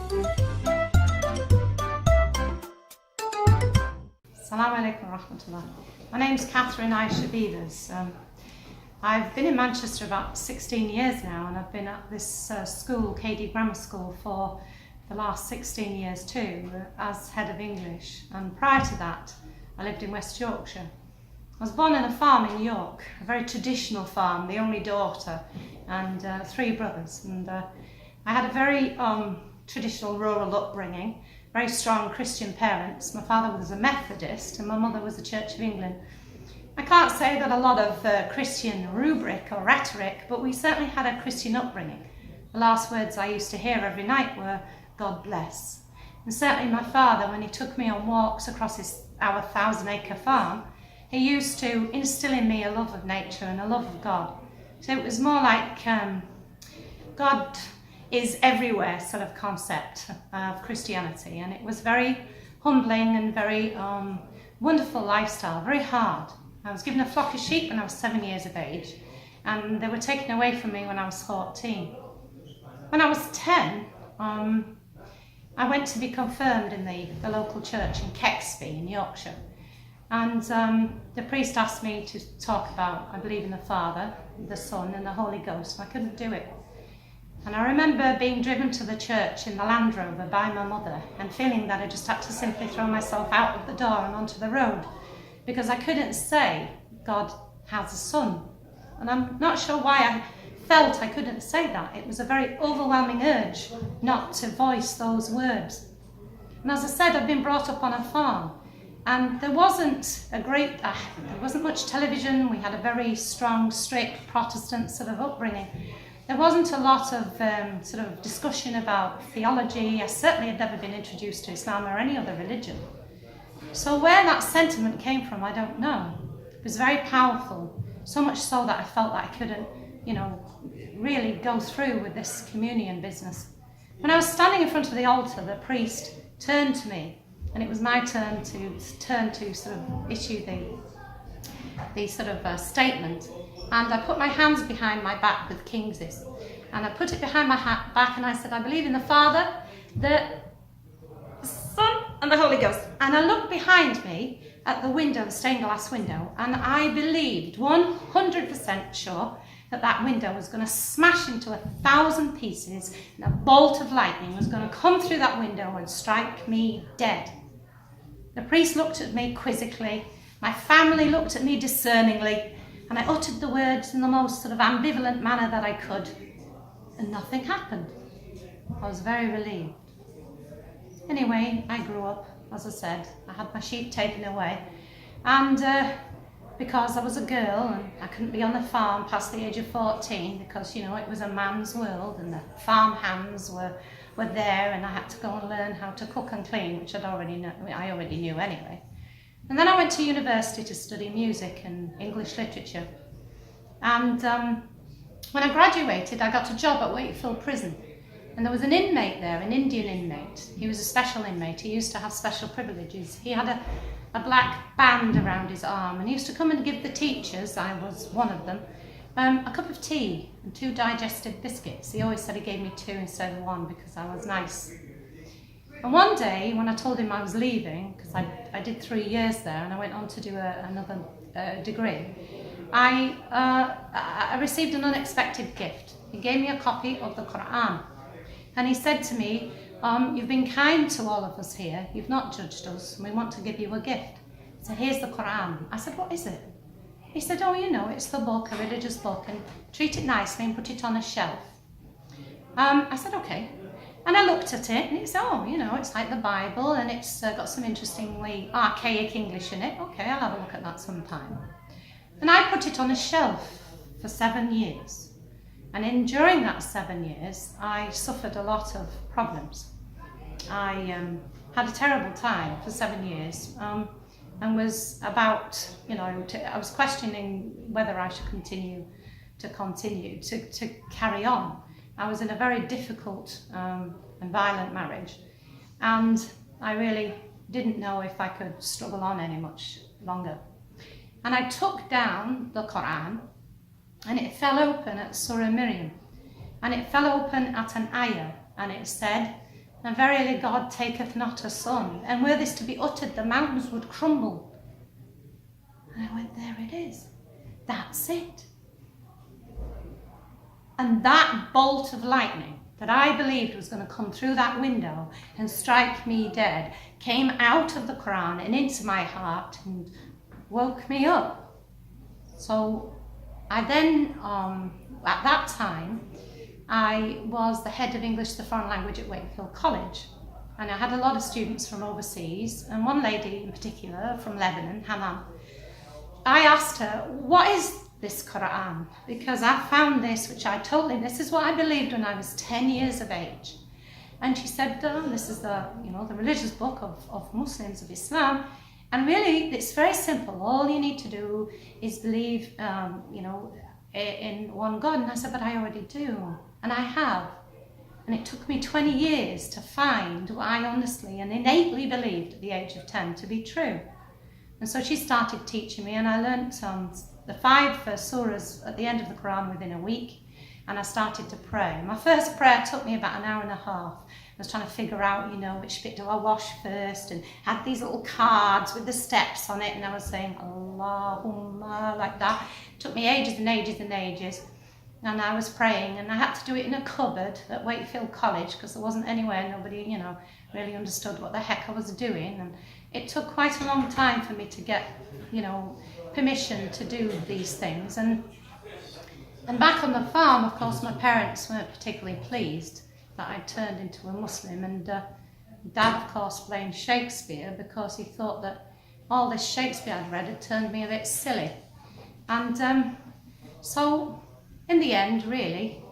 Assalamu alaikum wa rahmatullah. My name's Catherine Aisha Beavers. I've been in Manchester about 16 years now, and I've been at this school, KD Grammar School, for the last 16 years too, as head of English. And prior to that, I lived in West Yorkshire. I was born on a farm in York, a very traditional farm, the only daughter, and 3 brothers. And I had a very traditional rural upbringing, very strong Christian parents. My father was a Methodist and my mother was the Church of England. I can't say that a lot of Christian rubric or rhetoric, but we certainly had a Christian upbringing. The last words I used to hear every night were, God bless. And certainly my father, when he took me on walks across our 1,000-acre farm, he used to instill in me a love of nature and a love of God. So it was more like God is everywhere sort of concept of Christianity, and it was very humbling and very wonderful lifestyle, very hard. I was given a flock of sheep when I was 7 years of age, and they were taken away from me when I was 14. When I was 10, I went to be confirmed in the local church in Kexby in Yorkshire. And the priest asked me to talk about, I believe in the Father, the Son and the Holy Ghost, and I couldn't do it. And I remember being driven to the church in the Land Rover by my mother and feeling that I just had to simply throw myself out of the door and onto the road, because I couldn't say God has a son. And I'm not sure why I felt I couldn't say that. It was a very overwhelming urge not to voice those words. And as I said, I've been brought up on a farm. And there wasn't much television. We had a very strong, strict Protestant sort of upbringing. There wasn't a lot of sort of discussion about theology. I certainly had never been introduced to Islam or any other religion. So where that sentiment came from, I don't know. It was very powerful, so much so that I felt that I couldn't, really go through with this communion business. When I was standing in front of the altar, the priest turned to me, and it was my turn to sort of issue the sort of statement. And I put my hands behind my back with Kingses, and I put it behind my back, and I said, I believe in the Father, the Son and the Holy Ghost. And I looked behind me at the window, the stained glass window, and I believed 100% sure that window was going to smash into 1,000 pieces, and a bolt of lightning was going to come through that window and strike me dead. The priest looked at me quizzically, my family looked at me discerningly, and I uttered the words in the most sort of ambivalent manner that I could, and nothing happened. I was very relieved. Anyway, I grew up, as I said. I had my sheep taken away, and because I was a girl and I couldn't be on the farm past the age of 14 because, it was a man's world and the farm hands were there, and I had to go and learn how to cook and clean, which I already knew anyway. And then I went to university to study music and English literature. And when I graduated, I got a job at Wakefield Prison. And there was an inmate there, an Indian inmate. He was a special inmate. He used to have special privileges. He had a black band around his arm, and he used to come and give the teachers, I was one of them, a cup of tea and 2 digestive biscuits. He always said he gave me 2 instead of 1 because I was nice. And one day, when I told him I was leaving, because I did 3 years there and I went on to do another degree, I received an unexpected gift. He gave me a copy of the Quran. And he said to me, you've been kind to all of us here, you've not judged us, and we want to give you a gift. So here's the Quran. I said, what is it? He said, it's the book, a religious book, and treat it nicely and put it on a shelf. I said, okay. And I looked at it, and it's it's like the Bible, and it's got some interestingly archaic English in it. Okay, I'll have a look at that sometime. And I put it on a shelf for 7 years. And during that 7 years, I suffered a lot of problems. I had a terrible time for 7 years, and was about, I was questioning whether I should continue to carry on. I was in a very difficult and violent marriage, and I really didn't know if I could struggle on any much longer. And I took down the Quran, and it fell open at Surah Miriam, and it fell open at an ayah, and it said, and verily God taketh not a son, and were this to be uttered, the mountains would crumble. And I went, there it is. That's it. And that bolt of lightning that I believed was going to come through that window and strike me dead came out of the Quran and into my heart and woke me up. So I then, at that time, I was the head of English as a foreign language at Wakefield College. And I had a lot of students from overseas, and one lady in particular from Lebanon, Hanan. I asked her, what is this Quran? Because I found this, this is what I believed when I was 10 years of age. And she said, this is the religious book of Muslims, of Islam. And really, it's very simple. All you need to do is believe, in one God. And I said, but I already do. And I have. And it took me 20 years to find what I honestly and innately believed at the age of 10 to be true. And so she started teaching me, and I learnt the 5 first surahs at the end of the Quran within a week, and I started to pray. My first prayer took me about an hour and a half. I was trying to figure out, which bit do I wash first, and had these little cards with the steps on it, and I was saying Allahumma like that. It took me ages and ages and ages, and I was praying, and I had to do it in a cupboard at Wakefield College because there wasn't anywhere, nobody, really understood what the heck I was doing, and it took quite a long time for me to get, permission to do these things. And back on the farm, of course, my parents weren't particularly pleased that I turned into a Muslim, and Dad, of course, blamed Shakespeare because he thought that all this Shakespeare I'd read had turned me a bit silly. And so, in the end, really,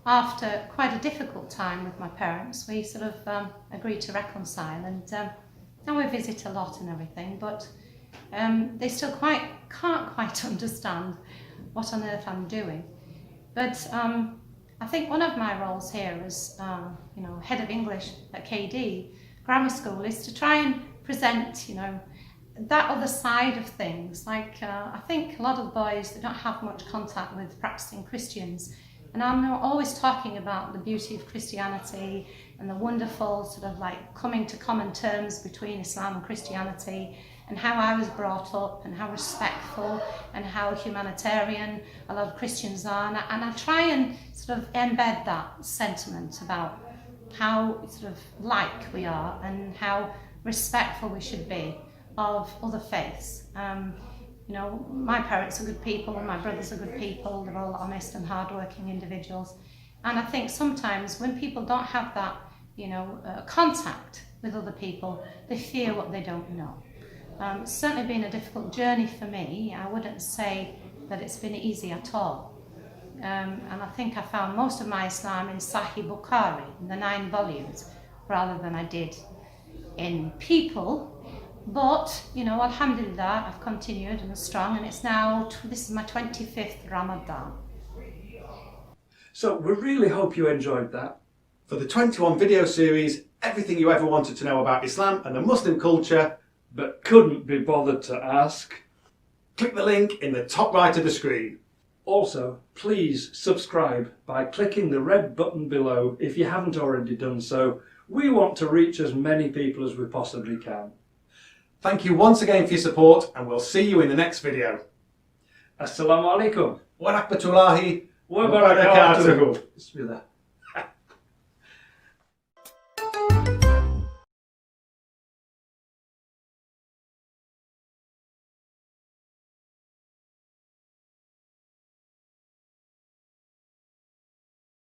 after quite a difficult time with my parents, we sort of agreed to reconcile, and we visit a lot and everything, but they still can't quite understand what on earth I'm doing. But I think one of my roles here as head of English at KD Grammar School is to try and present that other side of things. Like I think a lot of the boys, they don't have much contact with practicing Christians, and I'm always talking about the beauty of Christianity and the wonderful sort of like coming to common terms between Islam and Christianity, and how I was brought up, and how respectful and how humanitarian a lot of Christians are. And I try and sort of embed that sentiment about how sort of like we are and how respectful we should be of other faiths. My parents are good people, and my brothers are good people. They're all honest and hardworking individuals. And I think sometimes when people don't have that, contact with other people, they fear what they don't know. It's certainly been a difficult journey for me. I wouldn't say that it's been easy at all. And I think I found most of my Islam in Sahih Bukhari, in the 9 volumes, rather than I did in people. But, alhamdulillah, I've continued and I'm strong, and this is my 25th Ramadan. So we really hope you enjoyed that. For the 21 video series, everything you ever wanted to know about Islam and the Muslim culture, but couldn't be bothered to ask, click the link in the top right of the screen. Also, please subscribe by clicking the red button below if you haven't already done so. We want to reach as many people as we possibly can. Thank you once again for your support, and we'll see you in the next video. Assalamu alaikum wa rahmatullahi wa barakatuh. Bismillah.